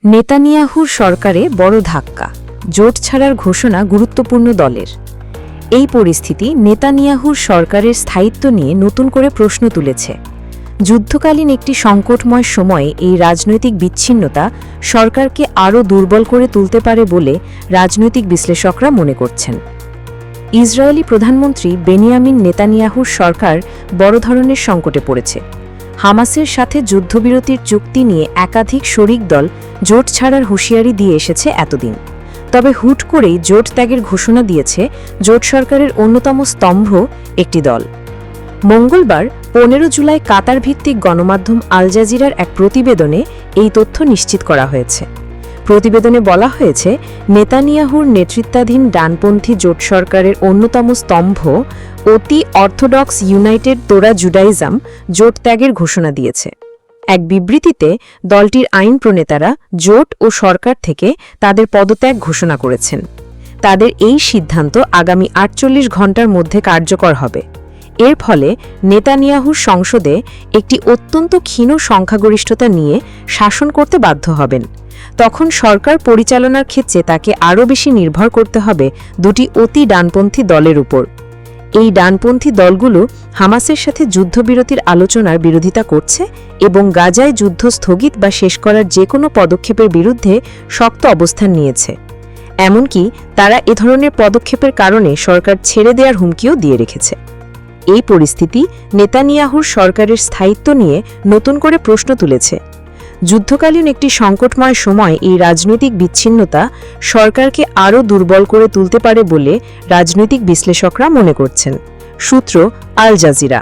নেতানিয়াহুর সরকারে বড় ধাক্কা, জোট ছাড়ার ঘোষণা গুরুত্বপূর্ণ দলের। এই পরিস্থিতি নেতানিয়াহুর সরকারের স্থায়িত্ব নিয়ে নতুন করে প্রশ্ন তুলেছে। যুদ্ধকালীন একটি সংকটময় সময়ে এই রাজনৈতিক বিচ্ছিন্নতা সরকারকে আরও দুর্বল করে তুলতে পারে বলে রাজনৈতিক বিশ্লেষকরা মনে করছেন। ইসরায়েলি প্রধানমন্ত্রী বেনিয়ামিন নেতানিয়াহুর সরকার বড় ধরনের সংকটে পড়েছে। হামাসের সাথে যুদ্ধবিরতির চুক্তি নিয়ে একাধিক শরিক দল জোট ছাড়ার হুঁশিয়ারি দিয়ে এসেছে এতদিন। তবে হুট করেই জোট ত্যাগের ঘোষণা দিয়েছে জোট সরকারের অন্যতম স্তম্ভ একটি দল। মঙ্গলবার 15 জুলাই কাতার ভিত্তিক গণমাধ্যম আল জাজিরার এক প্রতিবেদনে এই তথ্য নিশ্চিত করা হয়েছে। প্রতিবেদনে বলা হয়েছে, নেতানিয়াহুর নেতৃত্বাধীন ডানপন্থী জোট সরকারের অন্যতম স্তম্ভ অতি অর্থোডক্স ইউনাইটেড তোরা জুডাইজম জোট ত্যাগের ঘোষণা দিয়েছে। এক বিবৃতিতে দলটির আইন প্রণেতারা জোট ও সরকার থেকে তাদের পদত্যাগ ঘোষণা করেছেন। তাদের এই সিদ্ধান্ত আগামী 48 ঘণ্টার মধ্যে কার্যকর হবে। এর ফলে নেতানিয়াহুর সংসদে একটি অত্যন্ত ক্ষীণ সংখ্যাগরিষ্ঠতা নিয়ে শাসন করতে বাধ্য হবেন। তখন সরকার পরিচালনার ক্ষেত্রে তাকে আরও বেশি নির্ভর করতে হবে দুটি অতি ডানপন্থী দলের উপর। এই ডানপন্থী দলগুলো হামাসের সাথে যুদ্ধবিরতির আলোচনার বিরোধিতা করছে এবং গাজায় যুদ্ধ স্থগিত বা শেষ করার যে কোনো পদক্ষেপের বিরুদ্ধে শক্ত অবস্থান নিয়েছে। এমনকি তারা এ ধরনের পদক্ষেপের কারণে সরকার ছেড়ে দেওয়ার হুমকিও দিয়ে রেখেছে। এই পরিস্থিতি নেতানিয়াহুর সরকারের স্থায়িত্ব নিয়ে নতুন করে প্রশ্ন তুলেছে। যুদ্ধকালীন একটি সংকটময় সময় এই রাজনৈতিক বিচ্ছিন্নতা সরকারকে আরও দুর্বল করে তুলতে পারে বলে রাজনৈতিক বিশ্লেষকরা মনে করছেন। সূত্র আল জাজিরা।